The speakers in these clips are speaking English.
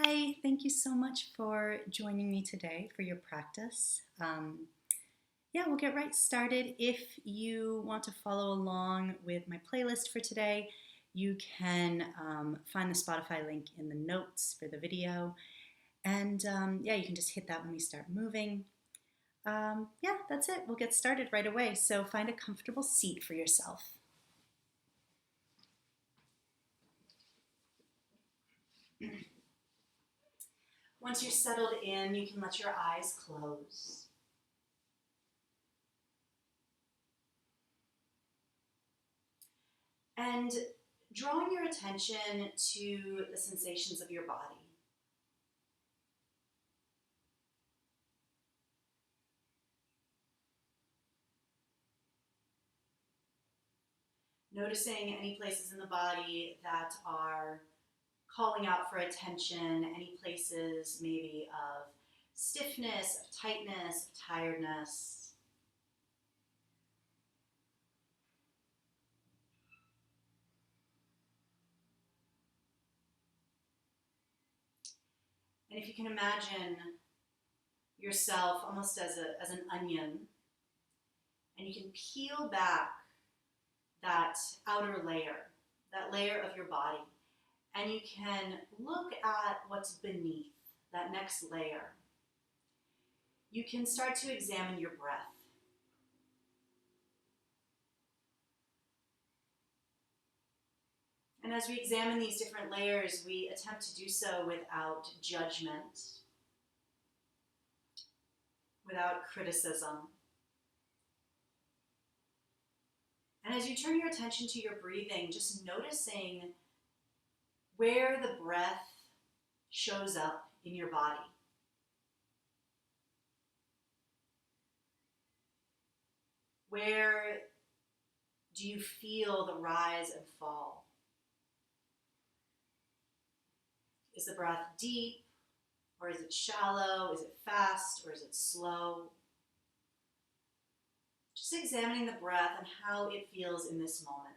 Hi, thank you so much for joining me today for your practice. We'll get right started. If you want to follow along with my playlist for today, you can find the Spotify link in the notes for the video. And you can just hit that when we start moving. That's it. We'll get started right away. So find a comfortable seat for yourself. Once you're settled in, you can let your eyes close. And drawing your attention to the sensations of your body. Noticing any places in the body that are calling out for attention, any places maybe of stiffness, of tightness, of tiredness. And if you can imagine yourself almost as an onion, and you can peel back that outer layer, that layer of your body, and you can look at what's beneath that next layer. You can start to examine your breath. And as we examine these different layers, we attempt to do so without judgment, without criticism. And as you turn your attention to your breathing, just noticing where the breath shows up in your body. Where do you feel the rise and fall? Is the breath deep, or is it shallow? Is it fast, or is it slow? Just examining the breath and how it feels in this moment.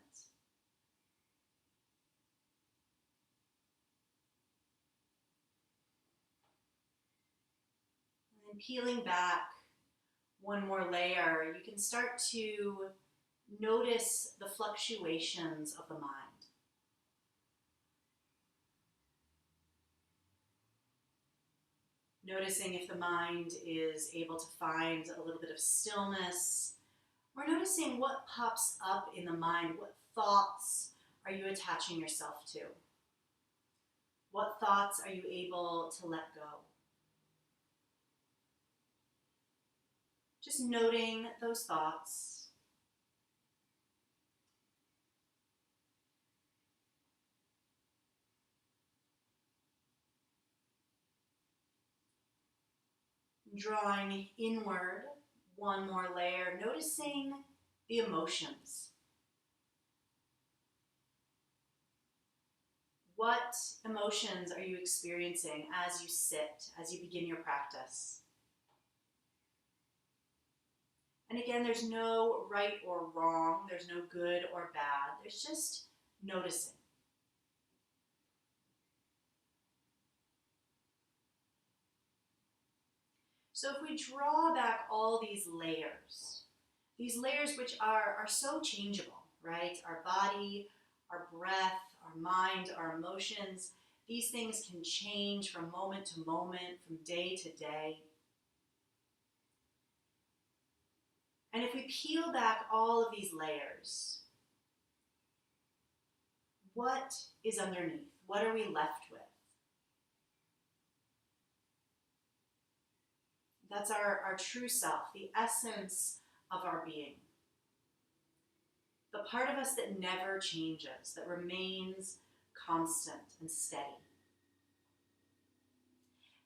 And then peeling back one more layer, you can start to notice the fluctuations of the mind. Noticing if the mind is able to find a little bit of stillness, or noticing what pops up in the mind. What thoughts are you attaching yourself to? What thoughts are you able to let go? Just noting those thoughts. Drawing inward one more layer, noticing the emotions. What emotions are you experiencing as you sit, as you begin your practice? And again, there's no right or wrong, there's no good or bad, there's just noticing. So if we draw back all these layers which are so changeable, right? Our body, our breath, our mind, our emotions, these things can change from moment to moment, from day to day. And if we peel back all of these layers, what is underneath? What are we left with? That's our true self, the essence of our being. The part of us that never changes, that remains constant and steady.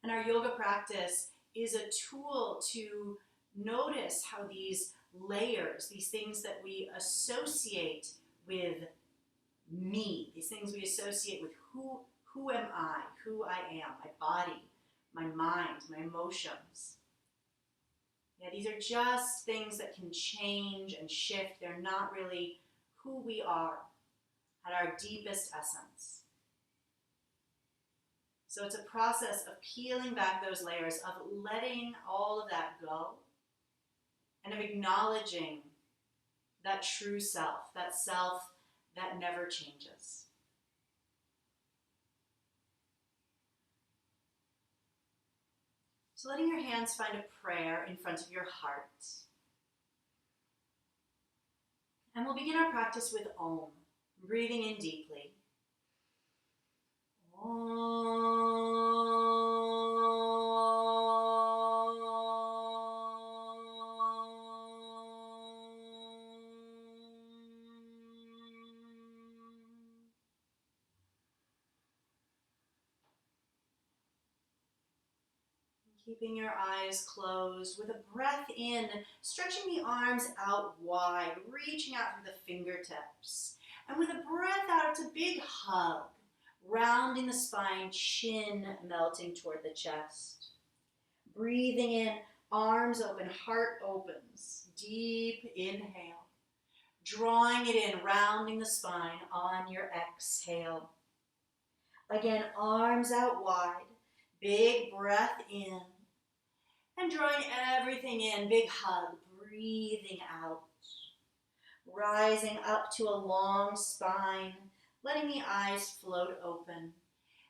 And our yoga practice is a tool to notice how these layers, these things that we associate with me, these things we associate with who am I, who I am, my body, my mind, my emotions. Yeah, these are just things that can change and shift. They're not really who we are at our deepest essence. So it's a process of peeling back those layers, of letting all of that go, and of acknowledging that true self that never changes. So letting your hands find a prayer in front of your heart. And we'll begin our practice with Om, breathing in deeply. Keeping your eyes closed with a breath in, stretching the arms out wide, reaching out through the fingertips. And with a breath out, it's a big hug, rounding the spine, chin melting toward the chest. Breathing in, arms open, heart opens. Deep inhale. Drawing it in, rounding the spine on your exhale. Again, arms out wide. Big breath in. And drawing everything in, big hug, breathing out. Rising up to a long spine, letting the eyes float open.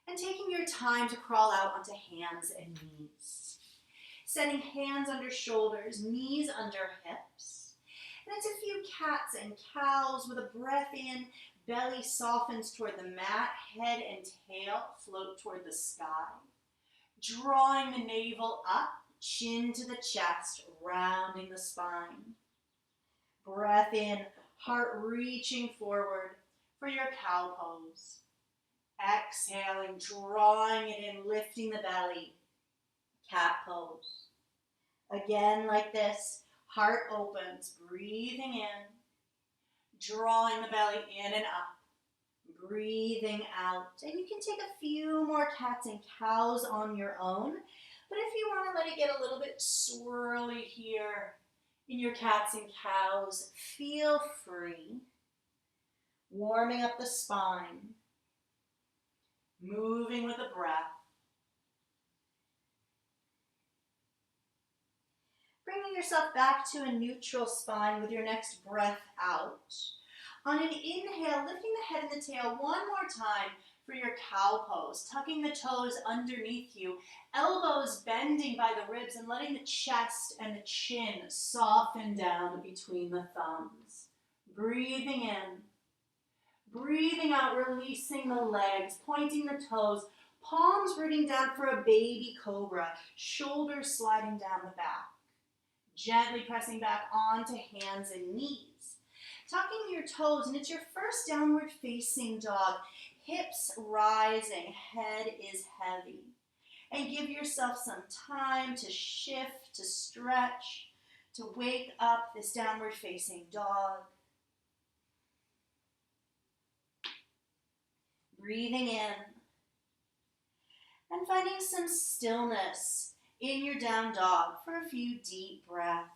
And taking your time to crawl out onto hands and knees. Setting hands under shoulders, knees under hips. And it's a few cats and cows with a breath in, belly softens toward the mat, head and tail float toward the sky. Drawing the navel up, chin to the chest, rounding the spine. Breath in, heart reaching forward for your cow pose. Exhaling, drawing it in, lifting the belly, cat pose. Again like this, heart opens, breathing in, drawing the belly in and up, breathing out. And you can take a few more cats and cows on your own. But if you want to let it get a little bit swirly here in your cats and cows, feel free. Warming up the spine. Moving with the breath. Bringing yourself back to a neutral spine with your next breath out. On an inhale, lifting the head and the tail one more time for your cow pose, tucking the toes underneath you, elbows bending by the ribs and letting the chest and the chin soften down between the thumbs. Breathing in, breathing out, releasing the legs, pointing the toes, palms rooting down for a baby cobra, shoulders sliding down the back. Gently pressing back onto hands and knees. Tucking your toes, and it's your first downward facing dog. Hips rising, head is heavy. And give yourself some time to shift, to stretch, to wake up this downward facing dog. Breathing in. And finding some stillness in your down dog for a few deep breaths.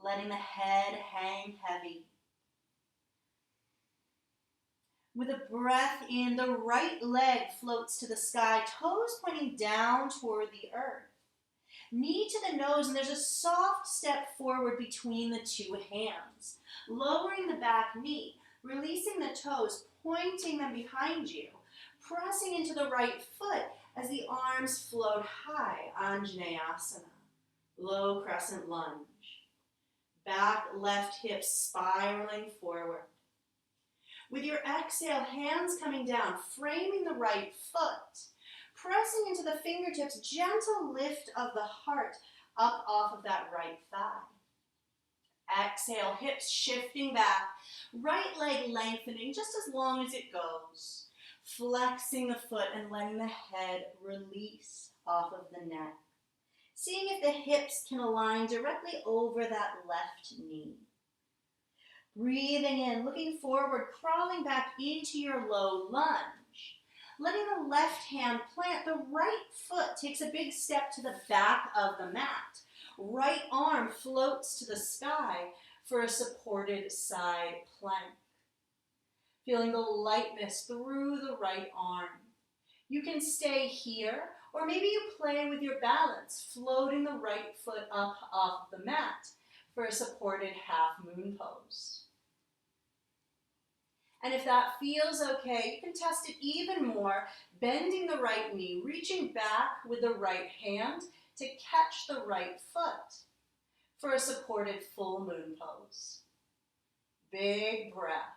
Letting the head hang heavy. With a breath in, the right leg floats to the sky, toes pointing down toward the earth. Knee to the nose, and there's a soft step forward between the two hands. Lowering the back knee, releasing the toes, pointing them behind you. Pressing into the right foot as the arms float high, Anjaneyasana, low crescent lunge. Back left hip spiraling forward. With your exhale, hands coming down, framing the right foot. Pressing into the fingertips, gentle lift of the heart up off of that right thigh. Exhale, hips shifting back, right leg lengthening just as long as it goes. Flexing the foot and letting the head release off of the neck. Seeing if the hips can align directly over that left knee. Breathing in, looking forward, crawling back into your low lunge. Letting the left hand plant, the right foot takes a big step to the back of the mat. Right arm floats to the sky for a supported side plank. Feeling the lightness through the right arm. You can stay here, or maybe you play with your balance, floating the right foot up off the mat for a supported half moon pose. And if that feels okay, you can test it even more, bending the right knee, reaching back with the right hand to catch the right foot for a supported full moon pose. Big breath.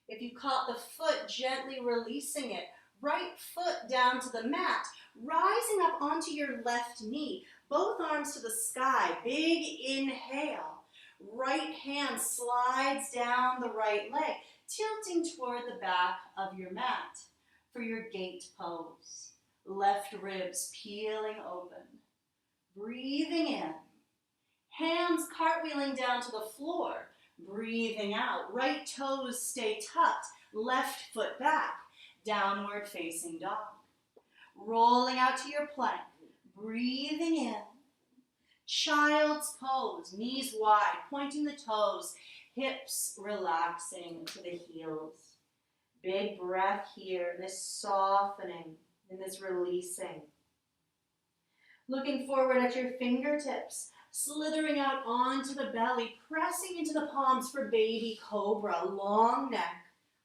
If you caught the foot, gently releasing it, right foot down to the mat, rising up onto your left knee, both arms to the sky, big inhale. Right hand slides down the right leg, tilting toward the back of your mat for your gate pose. Left ribs peeling open. Breathing in. Hands cartwheeling down to the floor. Breathing out. Right toes stay tucked. Left foot back. Downward facing dog. Rolling out to your plank. Breathing in. Child's pose, knees wide, pointing the toes, hips relaxing to the heels. Big breath here, this softening and this releasing. Looking forward at your fingertips, slithering out onto the belly, pressing into the palms for baby cobra. Long neck,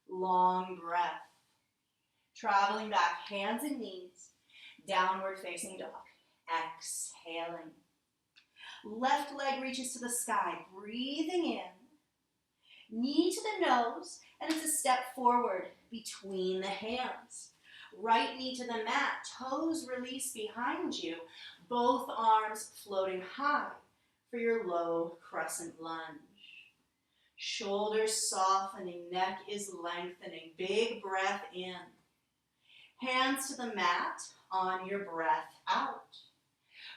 long breath. Traveling back, hands and knees, downward facing dog. Exhaling. Left leg reaches to the sky, breathing in. Knee to the nose, and it's a step forward between the hands. Right knee to the mat, toes release behind you, both arms floating high for your low crescent lunge. Shoulders softening, neck is lengthening, big breath in. Hands to the mat on your breath out.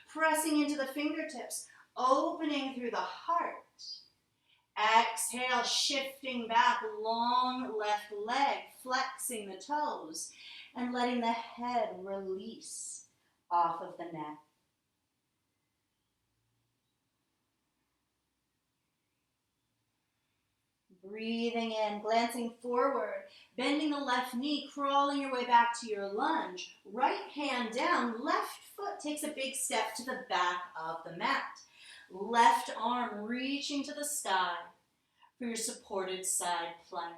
Pressing into the fingertips, opening through the heart. Exhale, shifting back, long left leg, flexing the toes, and letting the head release off of the neck. Breathing in, glancing forward, bending the left knee, crawling your way back to your lunge. Right hand down, left foot takes a big step to the back of the mat. Left arm reaching to the sky for your supported side plank.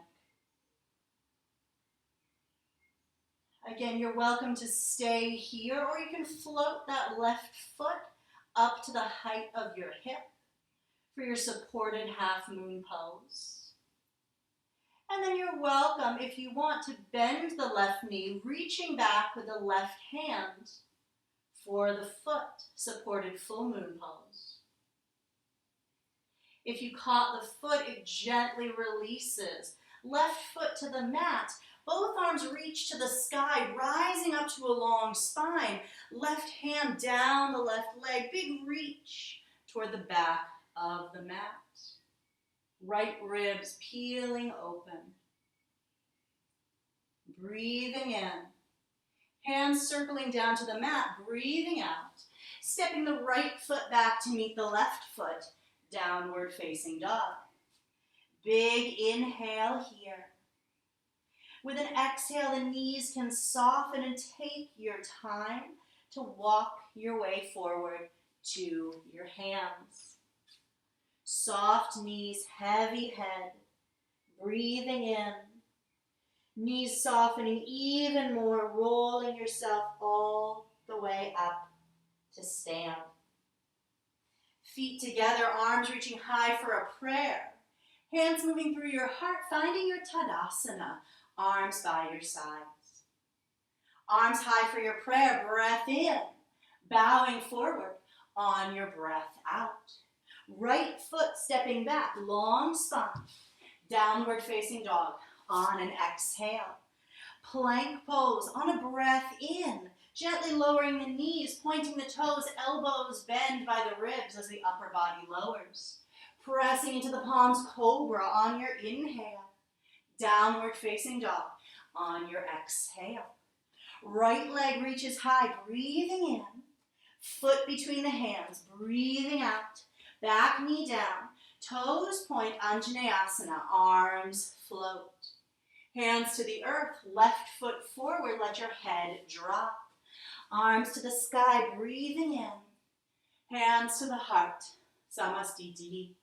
Again, you're welcome to stay here, or you can float that left foot up to the height of your hip for your supported half moon pose. And then you're welcome, if you want, to bend the left knee, reaching back with the left hand for the foot, supported full moon pose. If you caught the foot, it gently releases. Left foot to the mat. Both arms reach to the sky, rising up to a long spine. Left hand down the left leg, big reach toward the back of the mat. Right ribs peeling open. Breathing in. Hands circling down to the mat, breathing out. Stepping the right foot back to meet the left foot. Downward facing dog. Big inhale here. With an exhale, the knees can soften and take your time to walk your way forward to your hands. Soft knees, heavy head. Breathing in. Knees softening even more, rolling yourself all the way up to stand. Feet together, arms reaching high for a prayer. Hands moving through your heart, finding your Tadasana. Arms by your sides. Arms high for your prayer. Breath in. Bowing forward on your breath out. Right foot stepping back. Long spine. Downward facing dog on an exhale. Plank pose on a breath in. Gently lowering the knees, pointing the toes, elbows bend by the ribs as the upper body lowers. Pressing into the palms, cobra on your inhale. Downward facing dog on your exhale. Right leg reaches high, breathing in. Foot between the hands, breathing out. Back knee down, toes point, Anjaneyasana, arms float. Hands to the earth, left foot forward, let your head drop. Arms to the sky, breathing in. Hands to the heart, Namaste.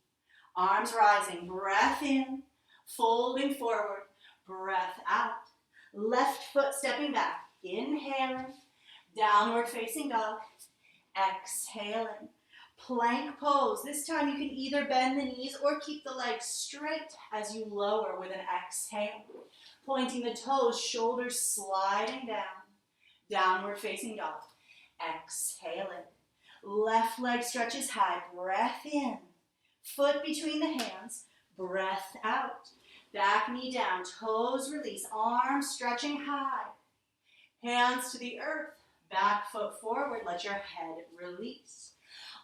Arms rising, breath in, folding forward, breath out. Left foot stepping back, inhaling, downward facing dog, exhaling. Plank pose. This time you can either bend the knees or keep the legs straight as you lower with an exhale. Pointing the toes, shoulders sliding down. Downward facing dog. Exhaling. Left leg stretches high. Breath in. Foot between the hands. Breath out. Back knee down. Toes release. Arms stretching high. Hands to the earth. Back foot forward. Let your head release.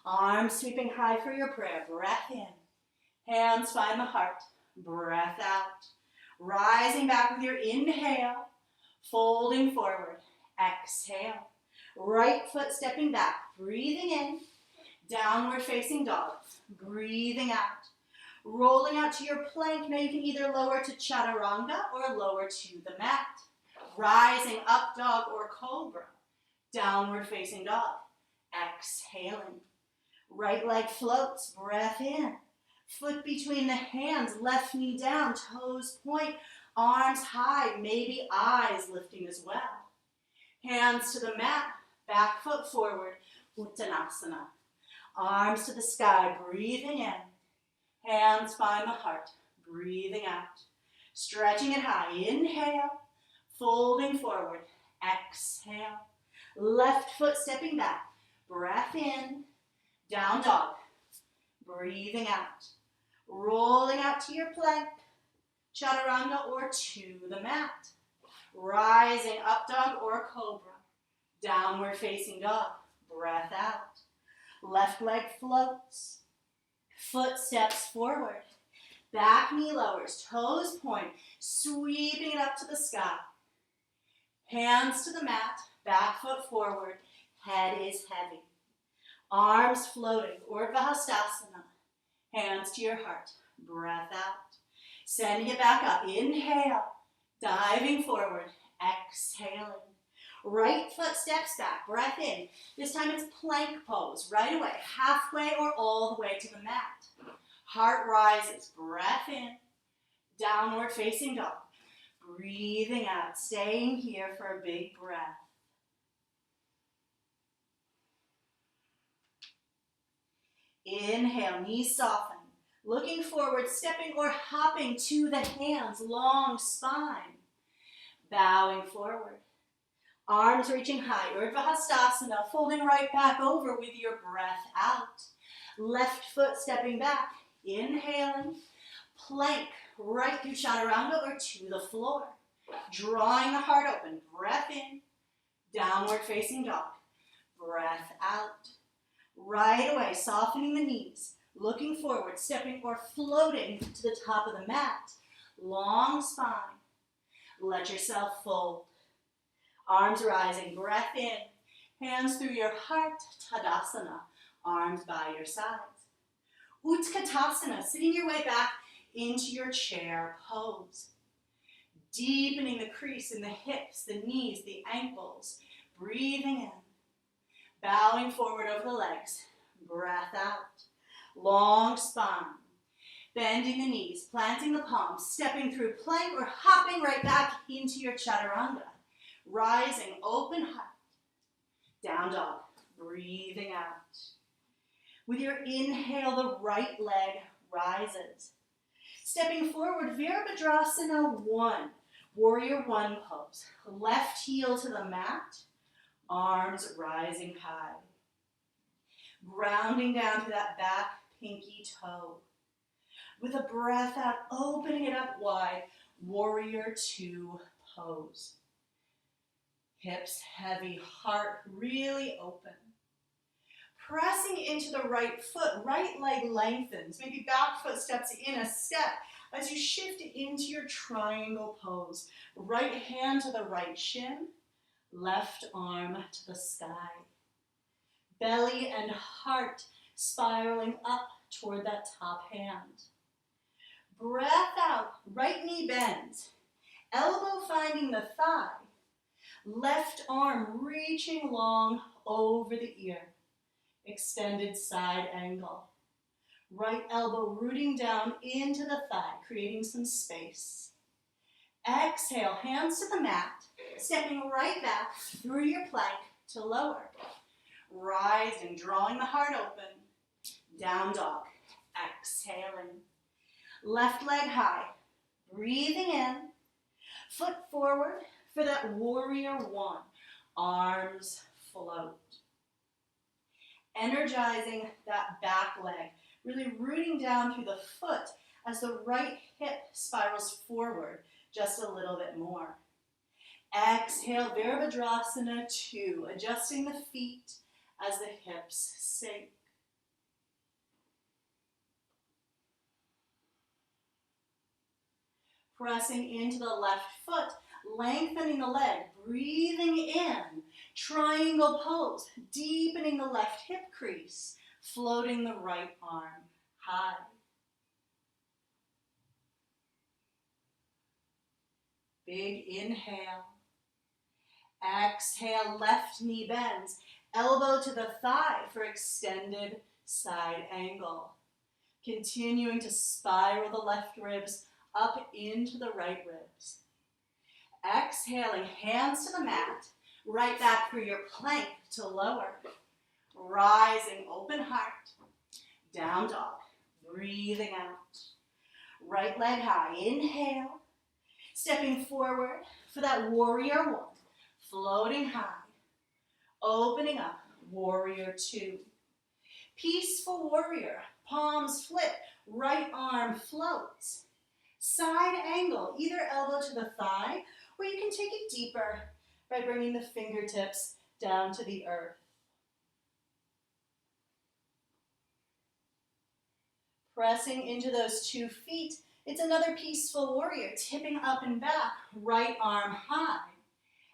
Arms sweeping high for your prayer. Breath in. Hands find the heart. Breath out. Rising back with your inhale. Folding forward. Exhale. Right foot stepping back. Breathing in. Downward facing dog. Breathing out. Rolling out to your plank. Now you can either lower to chaturanga or lower to the mat. Rising up dog or cobra. Downward facing dog. Exhaling. Right leg floats, breath in. Foot between the hands, left knee down, toes point, arms high, maybe eyes lifting as well. Hands to the mat, back foot forward, Uttanasana. Arms to the sky, breathing in. Hands find the heart, breathing out. Stretching it high, inhale, folding forward, exhale. Left foot stepping back, breath in. Down dog, breathing out, rolling out to your plank, chaturanga or to the mat, rising up dog or cobra, downward facing dog, breath out, left leg floats, foot steps forward, back knee lowers, toes point, sweeping it up to the sky, hands to the mat, back foot forward, head is heavy. Arms floating, Urdhva Hastasana. Hands to your heart. Breath out. Sending it back up. Inhale. Diving forward. Exhaling. Right foot steps back. Breath in. This time it's plank pose. Right away. Halfway or all the way to the mat. Heart rises. Breath in. Downward facing dog. Breathing out. Staying here for a big breath. Inhale, knees soften. Looking forward, stepping or hopping to the hands, long spine. Bowing forward. Arms reaching high, Urdhva Hastasana, folding right back over with your breath out. Left foot stepping back, inhaling. Plank, right through chaturanga or to the floor. Drawing the heart open, breath in. Downward facing dog, breath out. Right away, softening the knees, looking forward, stepping or floating to the top of the mat. Long spine. Let yourself fold. Arms rising, breath in. Hands through your heart, Tadasana. Arms by your sides. Utkatasana, sitting your way back into your chair pose. Deepening the crease in the hips, the knees, the ankles. Breathing in. Bowing forward over the legs, breath out, long spine, bending the knees, planting the palms, stepping through plank or hopping right back into your chaturanga, rising, open heart, down dog, breathing out. With your inhale, the right leg rises. Stepping forward, Virabhadrasana 1, warrior 1 pose, left heel to the mat, arms rising high. Grounding down to that back pinky toe. With a breath out, opening it up wide, warrior 2 pose. Hips heavy, heart really open. Pressing into the right foot, right leg lengthens. Maybe back foot steps in a step as you shift into your triangle pose. Right hand to the right shin. Left arm to the sky. Belly and heart spiraling up toward that top hand. Breath out, right knee bends. Elbow finding the thigh. Left arm reaching long over the ear. Extended side angle. Right elbow rooting down into the thigh, creating some space. Exhale, hands to the mat, stepping right back through your plank to lower. Rising, drawing the heart open. Down dog. Exhaling. Left leg high. Breathing in. Foot forward for that warrior one. Arms float. Energizing that back leg. Really rooting down through the foot as the right hip spirals forward just a little bit more. Exhale, Virabhadrasana 2, adjusting the feet as the hips sink. Pressing into the left foot, lengthening the leg, breathing in, triangle pose, deepening the left hip crease, floating the right arm high. Big inhale. Exhale, left knee bends, elbow to the thigh for extended side angle. Continuing to spiral the left ribs up into the right ribs. Exhaling, hands to the mat, right back through your plank to lower. Rising, open heart, down dog, breathing out. Right leg high, inhale, stepping forward for that warrior one, floating high, opening up, warrior 2. Peaceful warrior, palms flip, right arm floats. Side angle, either elbow to the thigh, or you can take it deeper by bringing the fingertips down to the earth. Pressing into those 2 feet, it's another peaceful warrior, tipping up and back, right arm high.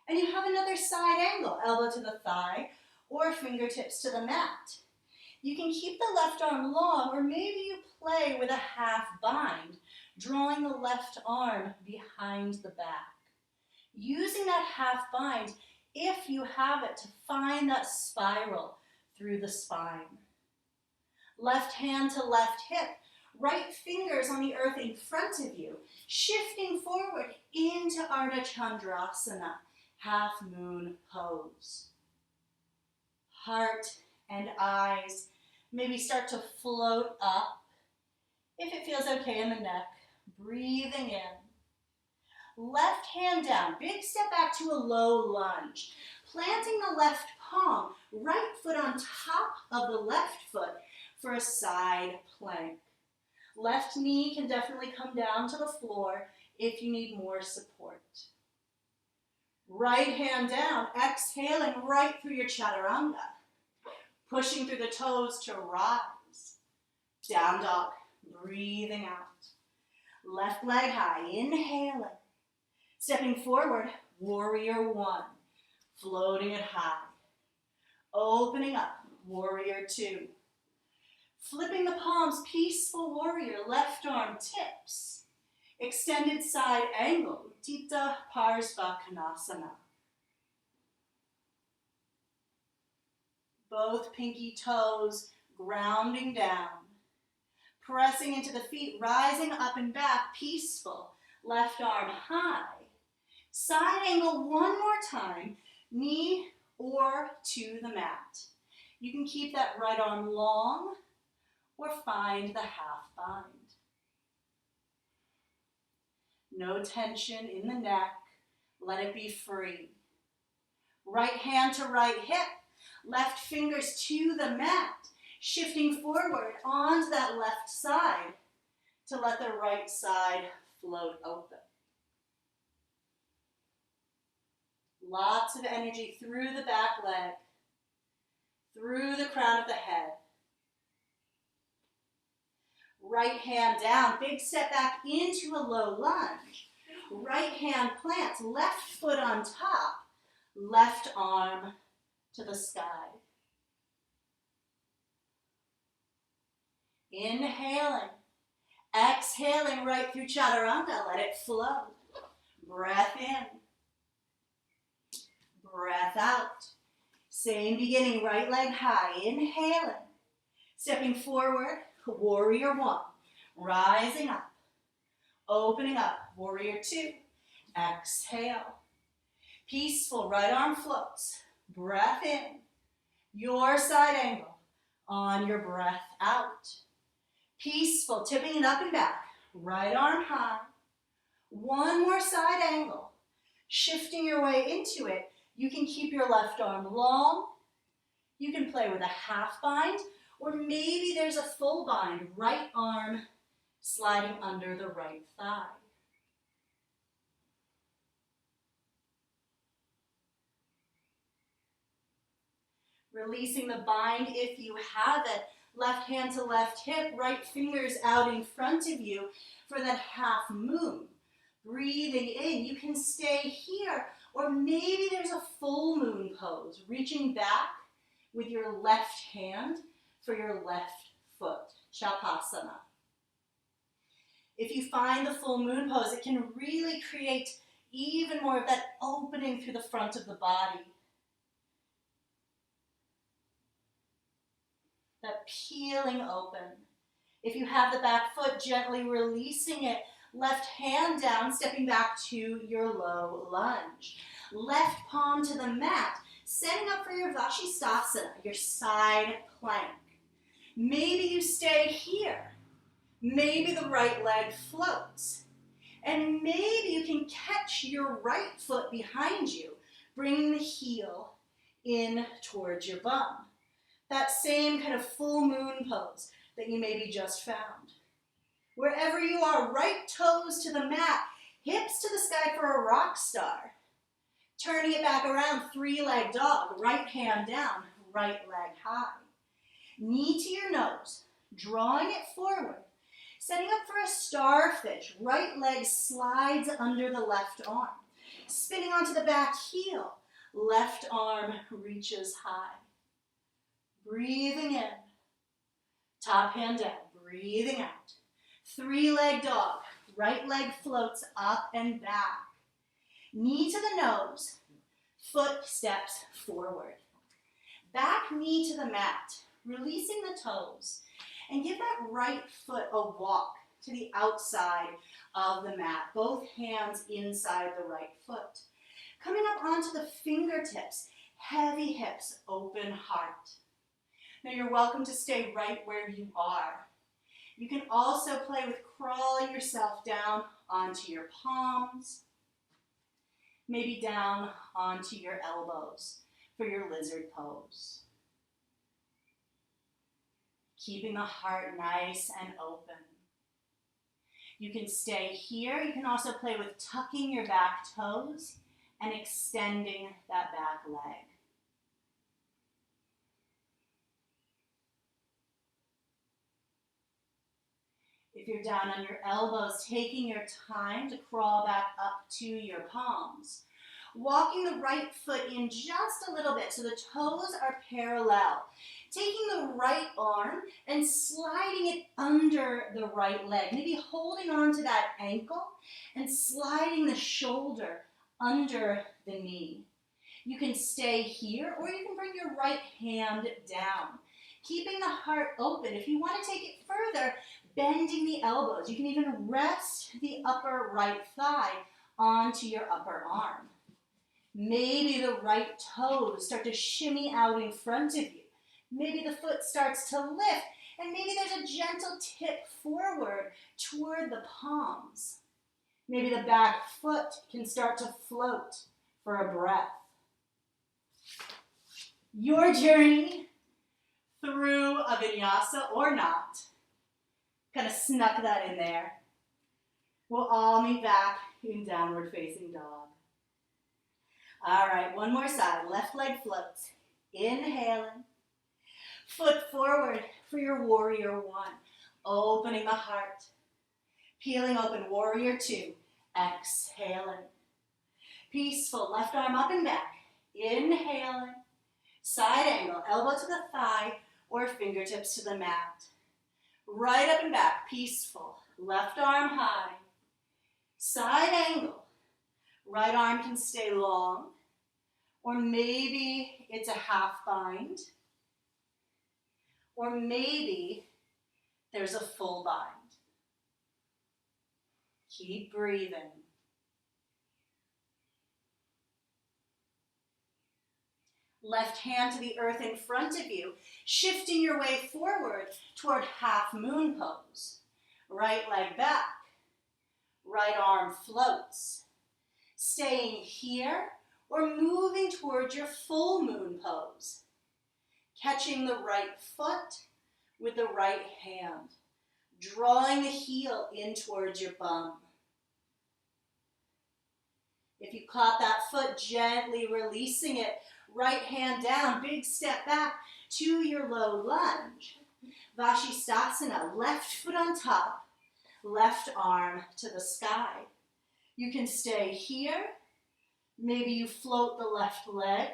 And you have another side angle, elbow to the thigh, or fingertips to the mat. You can keep the left arm long, or maybe you play with a half bind, drawing the left arm behind the back. Using that half bind, if you have it, to find that spiral through the spine. Left hand to left hip, right fingers on the earth in front of you, shifting forward into Ardha Chandrasana, half moon pose. Heart and eyes maybe start to float up. If it feels okay in the neck, breathing in. Left hand down, big step back to a low lunge. Planting the left palm, right foot on top of the left foot for a side plank. Left knee can definitely come down to the floor if you need more support. Right hand down, exhaling right through your chaturanga. Pushing through the toes to rise. Down dog, breathing out. Left leg high, inhaling. Stepping forward, warrior 1. Floating it high. Opening up, warrior 2. Flipping the palms, peaceful warrior, left arm tips. Extended side angle, Utthita Parsvakonasana. Both pinky toes grounding down. Pressing into the feet, rising up and back, peaceful. Left arm high. Side angle one more time, knee or to the mat. You can keep that right arm long or find the half bind. No tension in the neck, let it be free. Right hand to right hip, left fingers to the mat, shifting forward onto that left side to let the right side float open. Lots of energy through the back leg, through the crown of the head. Right hand down, big step back into a low lunge. Right hand plants, left foot on top, left arm to the sky. Inhaling, exhaling right through chaturanga, let it flow. Breath in. Breath out. Same beginning, right leg high. Inhaling. Stepping forward, warrior one. Rising up. Opening up, warrior two. Exhale. Peaceful, right arm floats. Breath in. Your side angle on your breath out. Peaceful, tipping it up and back. Right arm high. One more side angle. Shifting your way into it. You can keep your left arm long. You can play with a half bind, or maybe there's a full bind. Right arm sliding under the right thigh. Releasing the bind if you have it. Left hand to left hip, right fingers out in front of you for that half moon. Breathing in, you can stay here, or maybe there's a full moon pose, reaching back with your left hand for your left foot, Chapasana. If you find the full moon pose, it can really create even more of that opening through the front of the body. That peeling open. If you have the back foot, gently releasing it, left hand down, stepping back to your low lunge. Left palm to the mat, setting up for your Vashisthasana, your side plank. Maybe you stay here. Maybe the right leg floats. And maybe you can catch your right foot behind you, bringing the heel in towards your bum. That same kind of full moon pose that you maybe just found. Wherever you are, right toes to the mat, hips to the sky for a rock star. Turning it back around, three-leg dog, right hand down, right leg high. Knee to your nose, drawing it forward. Setting up for a starfish, right leg slides under the left arm. Spinning onto the back heel, left arm reaches high. Breathing in, top hand down, breathing out. Three-leg dog, right leg floats up and back. Knee to the nose, foot steps forward. Back knee to the mat, releasing the toes. And give that right foot a walk to the outside of the mat, both hands inside the right foot. Coming up onto the fingertips, heavy hips, open heart. Now you're welcome to stay right where you are. You can also play with crawling yourself down onto your palms, maybe down onto your elbows for your lizard pose. Keeping the heart nice and open. You can stay here. You can also play with tucking your back toes and extending that back leg. If you're down on your elbows, taking your time to crawl back up to your palms. Walking the right foot in just a little bit so the toes are parallel. Taking the right arm and sliding it under the right leg. Maybe holding on to that ankle and sliding the shoulder under the knee. You can stay here or you can bring your right hand down. Keeping the heart open. If you want to take it further, bending the elbows. You can even rest the upper right thigh onto your upper arm. Maybe the right toes start to shimmy out in front of you. Maybe the foot starts to lift, and maybe there's a gentle tip forward toward the palms. Maybe the back foot can start to float for a breath. Your journey through a vinyasa or not, kind of snuck that in there. We'll all meet back in downward facing dog. All right, one more side. Left leg floats. Inhaling. Foot forward for your warrior one. Opening the heart. Peeling open warrior two. Exhaling. Peaceful. Left arm up and back. Inhaling. Side angle. Elbow to the thigh or fingertips to the mat. Right up and back. Peaceful. Left arm high. Side angle. Right arm can stay long, or maybe it's a half bind, or maybe there's a full bind. Keep breathing. Left hand to the earth in front of you, shifting your way forward toward half moon pose. Right leg back, right arm floats. Staying here or moving towards your full moon pose. Catching the right foot with the right hand, drawing the heel in towards your bum. If you caught that foot, gently releasing it, right hand down, big step back to your low lunge. Vashisthasana, left foot on top, left arm to the sky. You can stay here, maybe you float the left leg,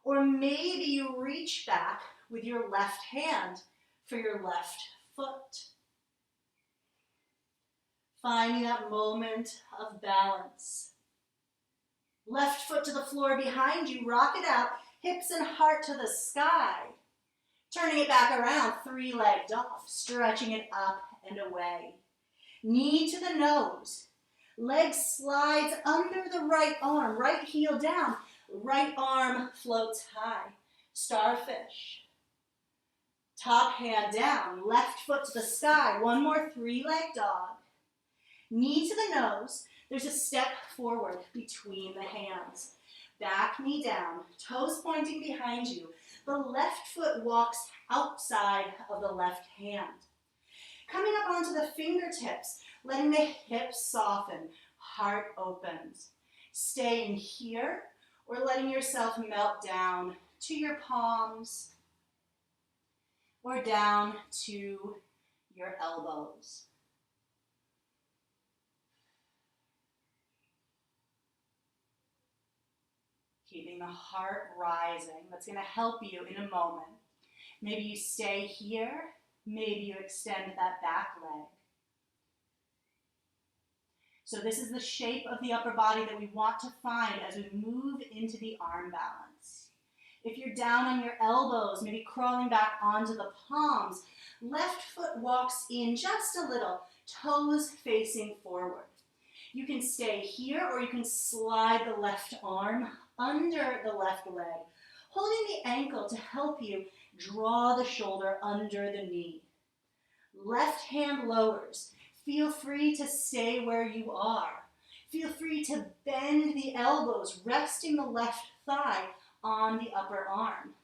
or maybe you reach back with your left hand for your left foot. Finding that moment of balance. Left foot to the floor behind you, rock it out, hips and heart to the sky. Turning it back around, three-legged off, stretching it up and away. Knee to the nose. Leg slides under the right arm, right heel down, right arm floats high. Starfish. Top hand down, left foot to the sky. One more three-legged dog. Knee to the nose. There's a step forward between the hands. Back knee down, toes pointing behind you. The left foot walks outside of the left hand. Coming up onto the fingertips, letting the hips soften, heart opens. Staying here or letting yourself melt down to your palms or down to your elbows. Keeping the heart rising. That's going to help you in a moment. Maybe you stay here. Maybe you extend that back leg. So this is the shape of the upper body that we want to find as we move into the arm balance. If you're down on your elbows, maybe crawling back onto the palms, left foot walks in just a little, toes facing forward. You can stay here or you can slide the left arm under the left leg, holding the ankle to help you draw the shoulder under the knee. Left hand lowers. Feel free to stay where you are. Feel free to bend the elbows, resting the left thigh on the upper arm.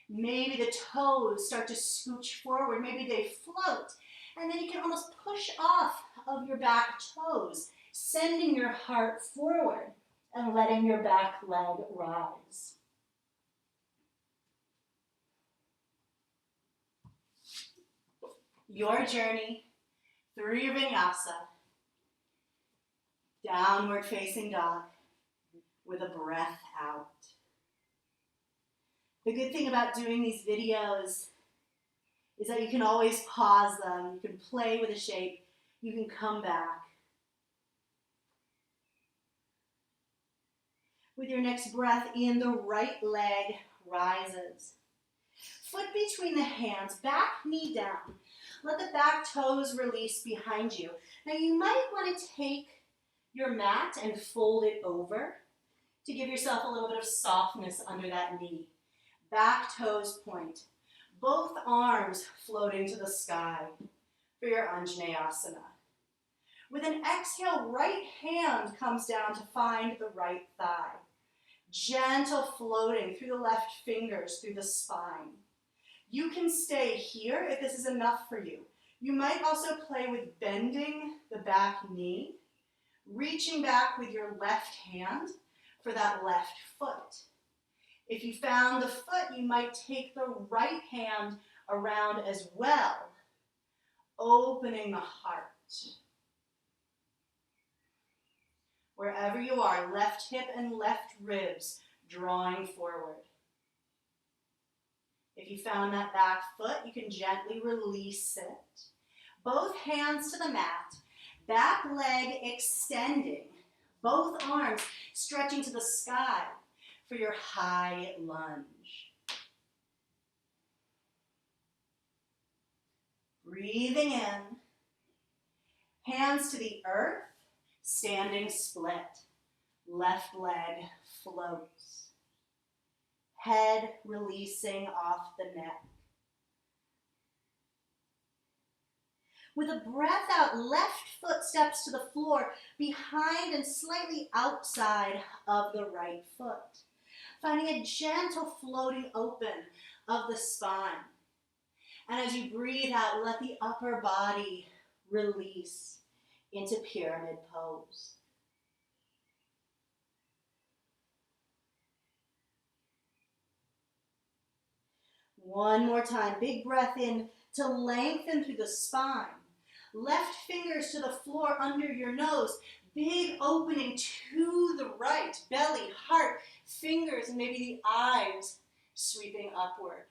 Maybe the toes start to scooch forward. Maybe they float. And then you can almost push off of your back toes, sending your heart forward and letting your back leg rise. Your journey through your vinyasa, downward facing dog with a breath out. The good thing about doing these videos is that you can always pause them, you can play with the shape, you can come back. With your next breath in, the right leg rises. Foot between the hands, back knee down. Let the back toes release behind you. Now you might want to take your mat and fold it over to give yourself a little bit of softness under that knee. Back toes point. Both arms floating to the sky for your Anjaneyasana. With an exhale, right hand comes down to find the right thigh. Gentle floating through the left fingers, through the spine. You can stay here if this is enough for you. You might also play with bending the back knee, reaching back with your left hand for that left foot. If you found the foot, you might take the right hand around as well, opening the heart. Wherever you are, left hip and left ribs drawing forward. If you found that back foot, you can gently release it. Both hands to the mat, back leg extending, Both arms stretching to the sky for your high lunge. Breathing in, hands to the earth, standing split. Left leg floats. Head releasing off the neck. With a breath out, left foot steps to the floor, behind and slightly outside of the right foot. Finding a gentle floating open of the spine. And as you breathe out, let the upper body release into pyramid pose. One more time, big breath in to lengthen through the spine. Left fingers to the floor under your nose. Big opening to the right. Belly, heart, fingers, and maybe the eyes sweeping upward.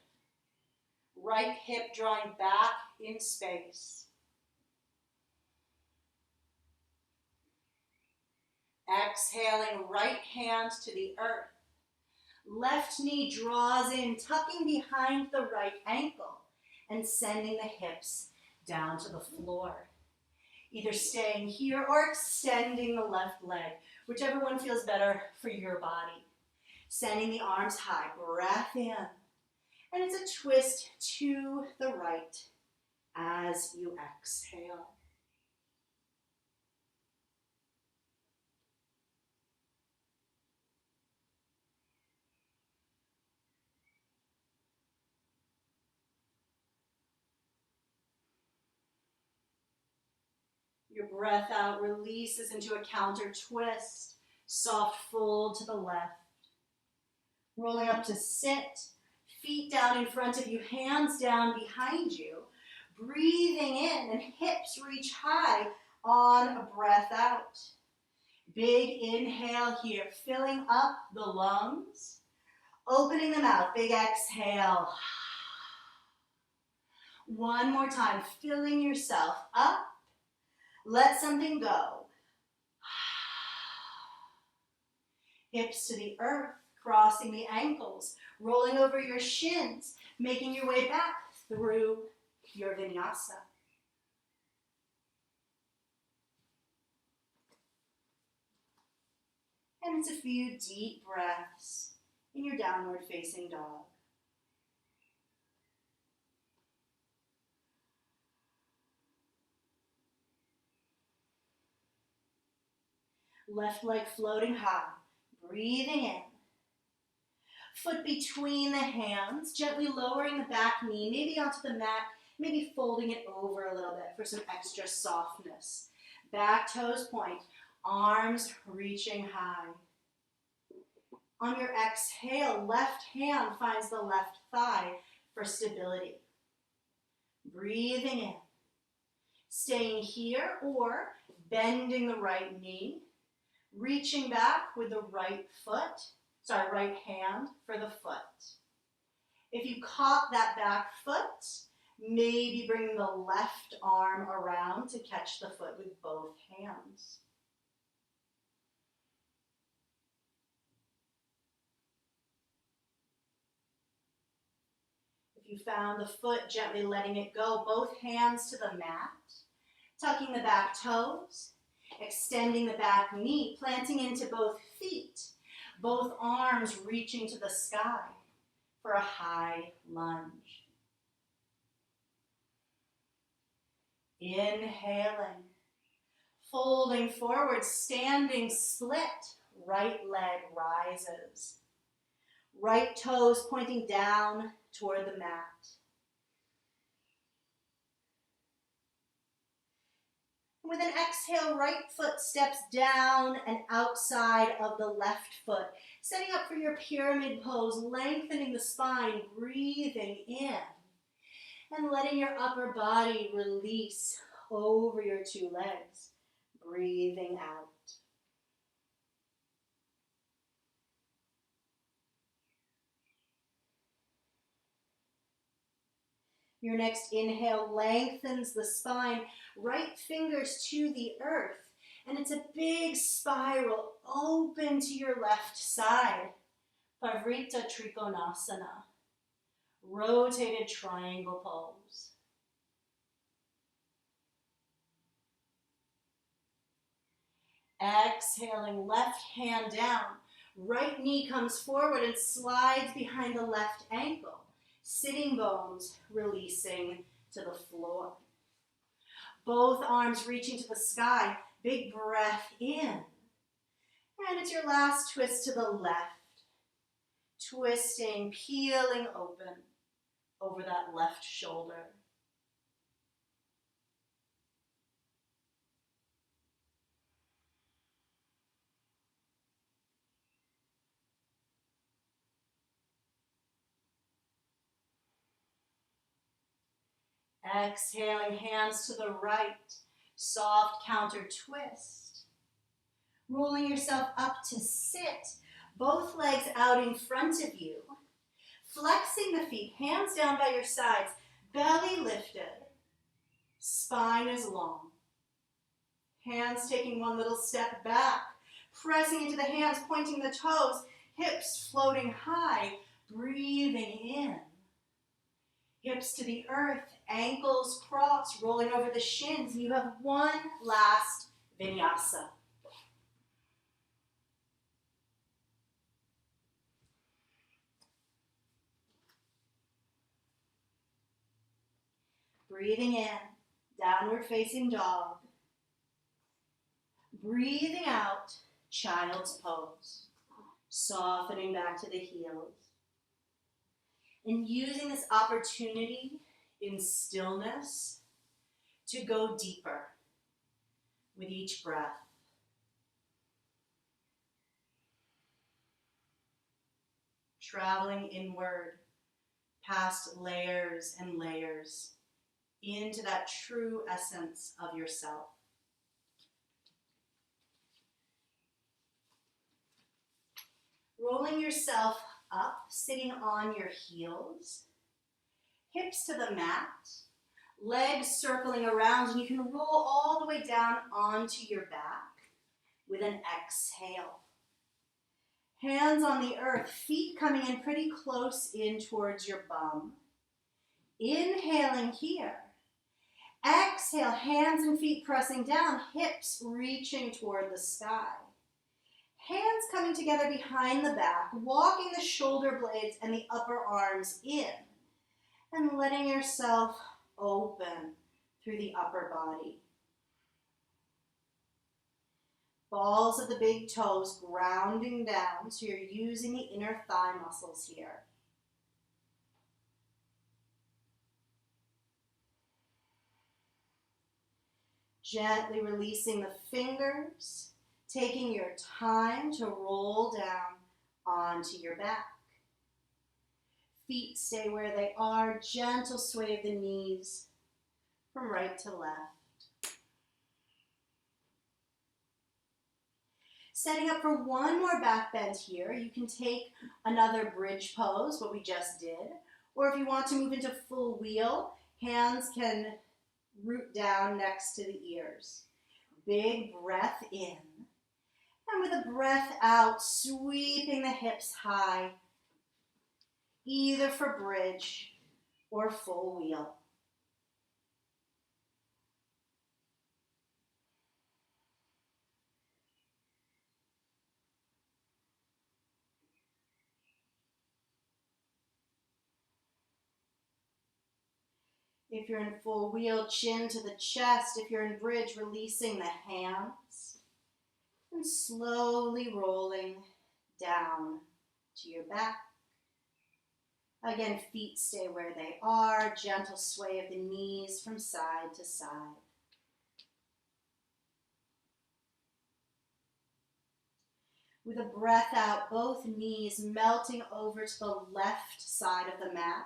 Right hip drawing back in space. Exhaling, right hand to the earth. Left knee draws in, tucking behind the right ankle and sending the hips down to the floor. Either staying here or extending the left leg, whichever one feels better for your body. Sending the arms high, breath in. And it's a twist to the right as you exhale. Your breath out releases into a counter twist, soft fold to the left. Rolling up to sit, feet down in front of you, hands down behind you. Breathing in and hips reach high on a breath out. Big inhale here, filling up the lungs. Opening them out, big exhale. One more time, filling yourself up. Let something go. Hips to the earth, crossing the ankles, rolling over your shins, making your way back through your vinyasa. And it's a few deep breaths in your downward facing dog. Left leg floating high, breathing in. Foot between the hands, gently lowering the back knee, maybe onto the mat, maybe folding it over a little bit for some extra softness. Back toes point, arms reaching high. On your exhale, left hand finds the left thigh for stability. Breathing in. Staying here or bending the right knee. Reaching back with the right hand for the foot. If you caught that back foot, maybe bring the left arm around to catch the foot with both hands. If you found the foot, gently letting it go, both hands to the mat, tucking the back toes, extending the back knee, planting into both feet, both arms reaching to the sky for a high lunge. Inhaling, folding forward, standing split, right leg rises. Right toes pointing down toward the mat. With an exhale, right foot steps down and outside of the left foot, setting up for your pyramid pose, lengthening the spine, breathing in, and letting your upper body release over your two legs, breathing out. Your next inhale lengthens the spine, right fingers to the earth, And it's a big spiral open to your left side. Pavrita Trikonasana. Rotated triangle pose. Exhaling, left hand down. Right knee comes forward and slides behind the left ankle. Sitting bones releasing to the floor. Both arms reaching to the sky. Big breath in. And it's your last twist to the left. Twisting, peeling open over that left shoulder. Exhaling, hands to the right. Soft counter twist. Rolling yourself up to sit. Both legs out in front of you. Flexing the feet, hands down by your sides. Belly lifted. Spine is long. Hands taking one little step back. Pressing into the hands, pointing the toes. Hips floating high. Breathing in. Hips to the earth, ankles crossed, rolling over the shins. And you have one last vinyasa. Breathing in, downward facing dog. Breathing out, child's pose. Softening back to the heels. And using this opportunity in stillness to go deeper with each breath. Traveling inward, past layers and layers, into that true essence of yourself. Rolling yourself up, sitting on your heels, hips to the mat, legs circling around, and you can roll all the way down onto your back with an exhale. Hands on the earth, feet coming in pretty close in towards your bum. Inhaling here. Exhale, hands and feet pressing down, hips reaching toward the sky. Hands coming together behind the back, walking the shoulder blades and the upper arms in, and letting yourself open through the upper body. Balls of the big toes grounding down, so you're using the inner thigh muscles here. Gently releasing the fingers, taking your time to roll down onto your back. Feet stay where they are, gentle sway of the knees from right to left. Setting up for one more back bend here, you can take another bridge pose, what we just did, or if you want to move into full wheel, hands can root down next to the ears. Big breath in. And with a breath out, sweeping the hips high, either for bridge or full wheel. If you're in full wheel, chin to the chest. If you're in bridge, releasing the hands and slowly rolling down to your back. Again, feet stay where they are, gentle sway of the knees from side to side. With a breath out, both knees melting over to the left side of the mat.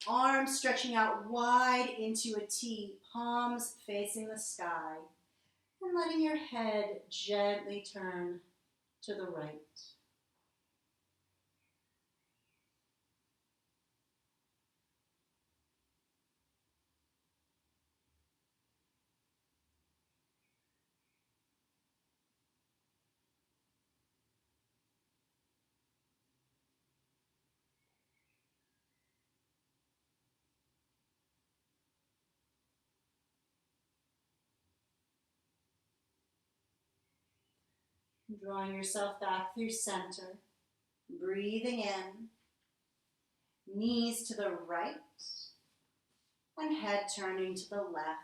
Arms stretching out wide into a T, palms facing the sky, and letting your head gently turn to the right. Drawing yourself back through center. Breathing in. Knees to the right. And head turning to the left.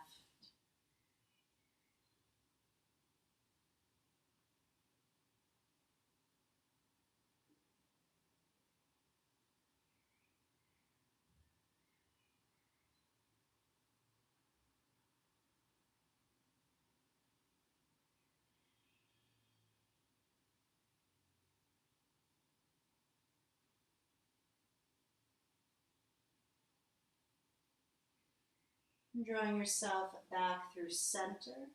Drawing yourself back through center.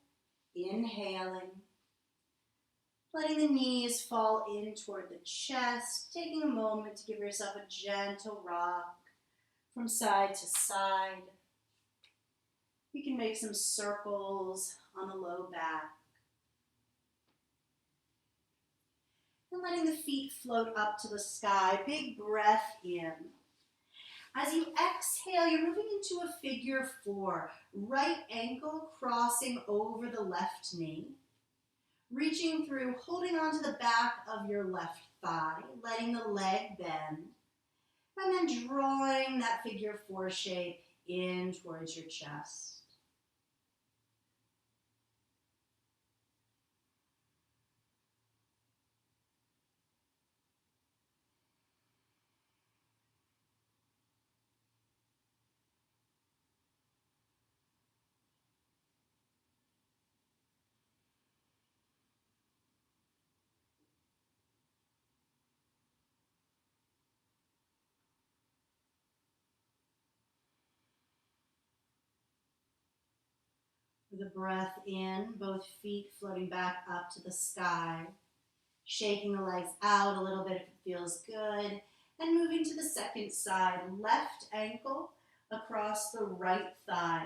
Inhaling. Letting the knees fall in toward the chest. Taking a moment to give yourself a gentle rock from side to side. You can make some circles on the low back. And letting the feet float up to the sky. Big breath in. As you exhale, you're moving into a figure 4. Right ankle crossing over the left knee. Reaching through, holding onto the back of your left thigh, letting the leg bend. And then drawing that figure 4 shape in towards your chest. With a breath in, both feet floating back up to the sky. Shaking the legs out a little bit if it feels good. And moving to the second side, left ankle across the right thigh.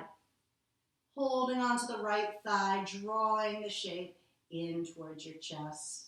Holding onto the right thigh, drawing the shape in towards your chest.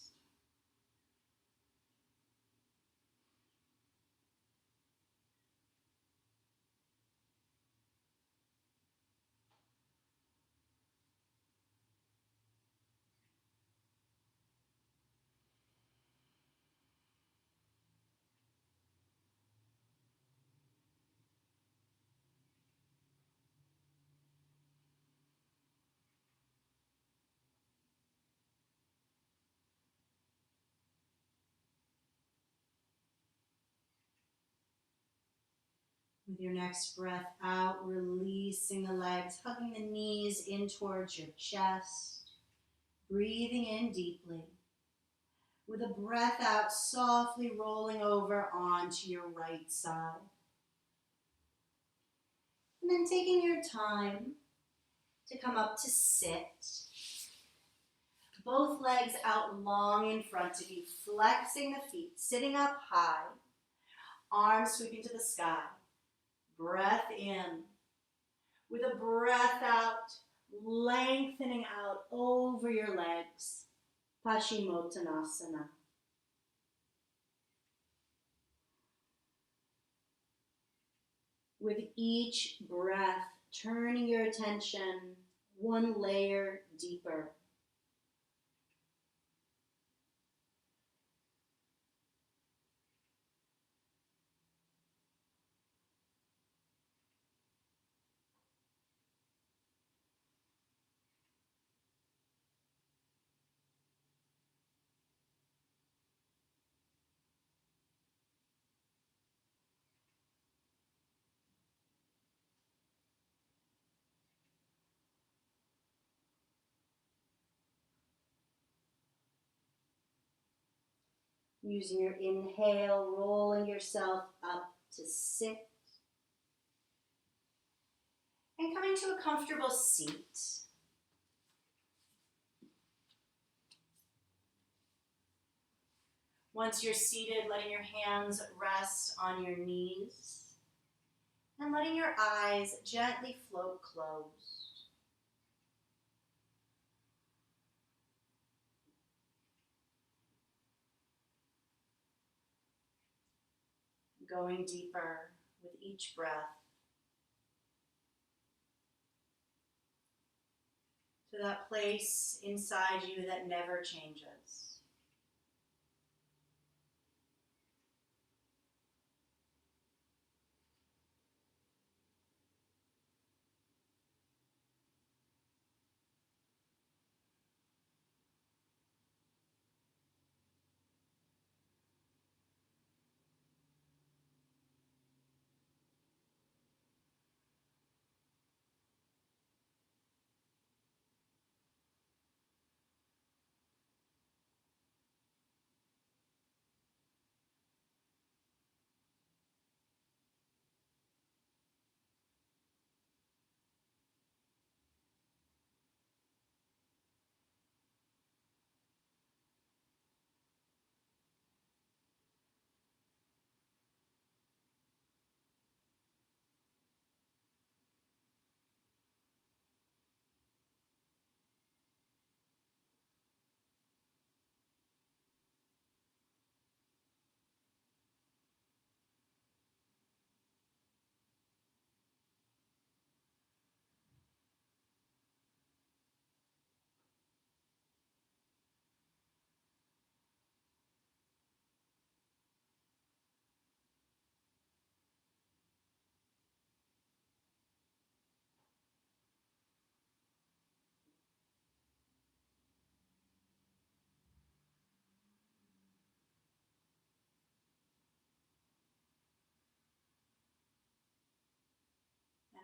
With your next breath out, releasing the legs, hugging the knees in towards your chest. Breathing in deeply. With a breath out, softly rolling over onto your right side. And then taking your time to come up to sit. Both legs out long in front of you, flexing the feet, sitting up high. Arms sweeping to the sky. Breath in. With a breath out, lengthening out over your legs. Paschimottanasana. With each breath, turning your attention one layer deeper. Using your inhale, rolling yourself up to sit. And coming to a comfortable seat. Once you're seated, letting your hands rest on your knees. And letting your eyes gently float closed. Going deeper with each breath. To that place inside you that never changes.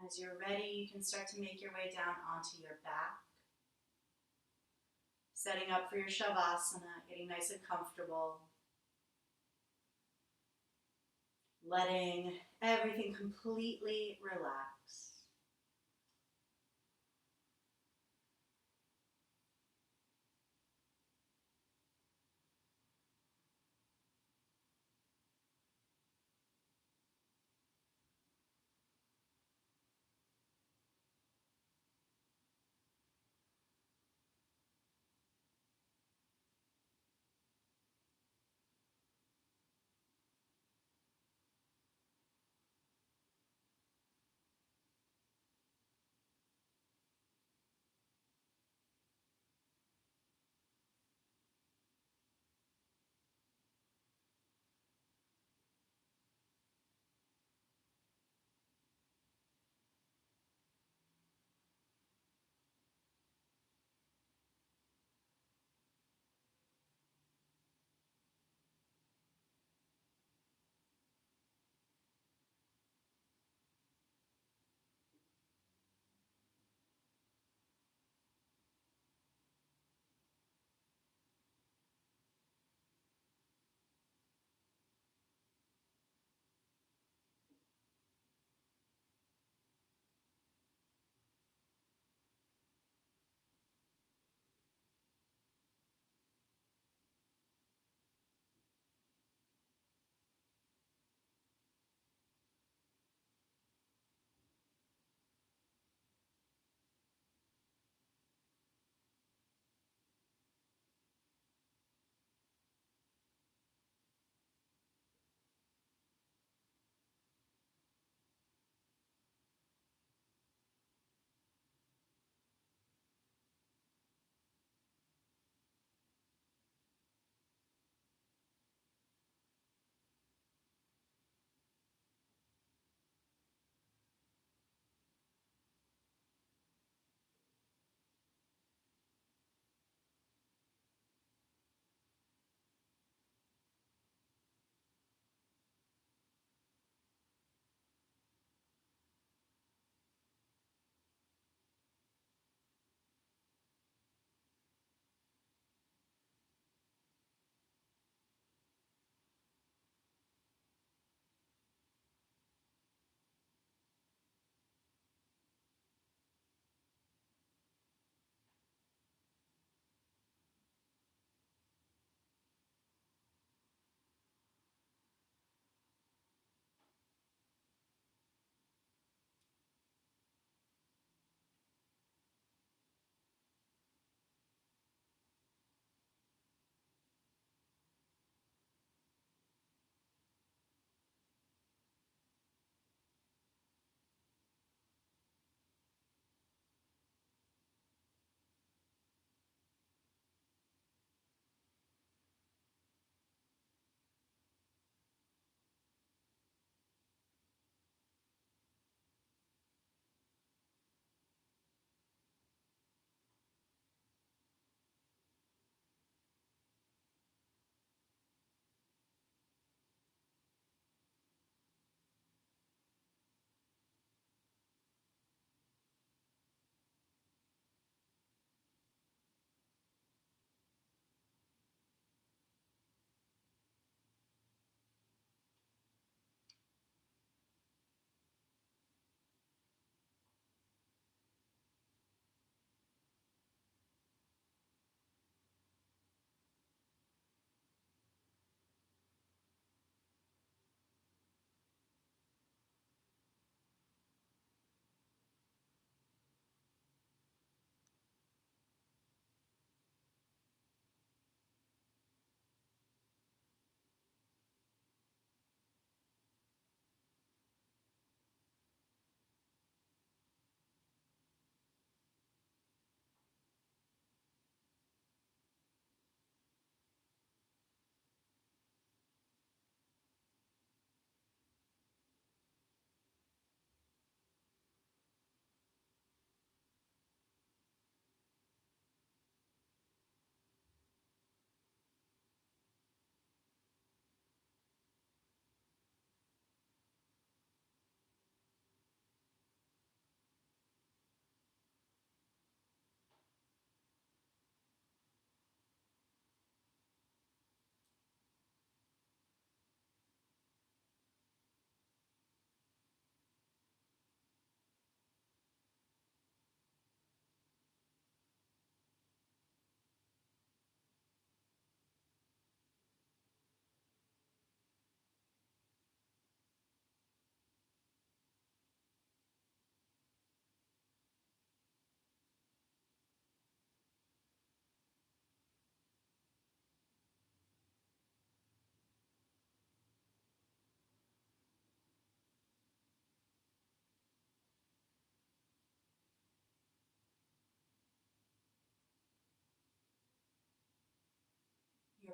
As you're ready, you can start to make your way down onto your back, setting up for your Shavasana, getting nice and comfortable, letting everything completely relax.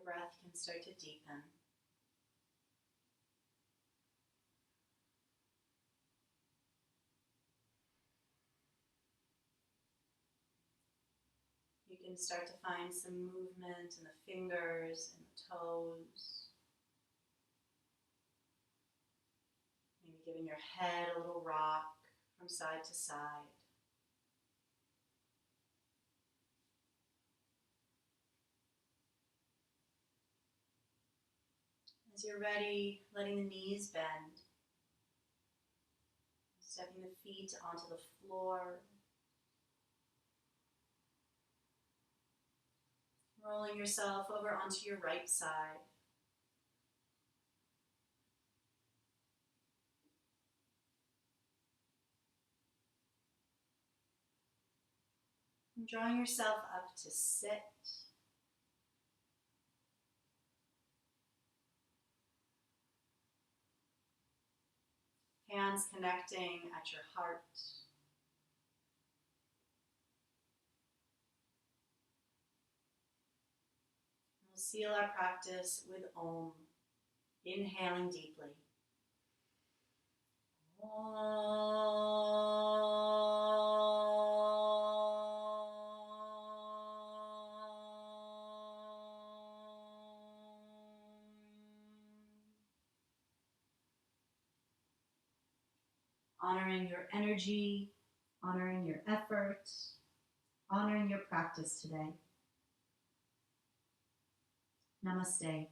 your breath can start to deepen. You can start to find some movement in the fingers and the toes. Maybe giving your head a little rock from side to side. As you're ready, letting the knees bend. Stepping the feet onto the floor. Rolling yourself over onto your right side. And drawing yourself up to sit. Hands connecting at your heart. We'll seal our practice with Om, inhaling deeply. Honoring your energy, honoring your effort, honoring your practice today. Namaste.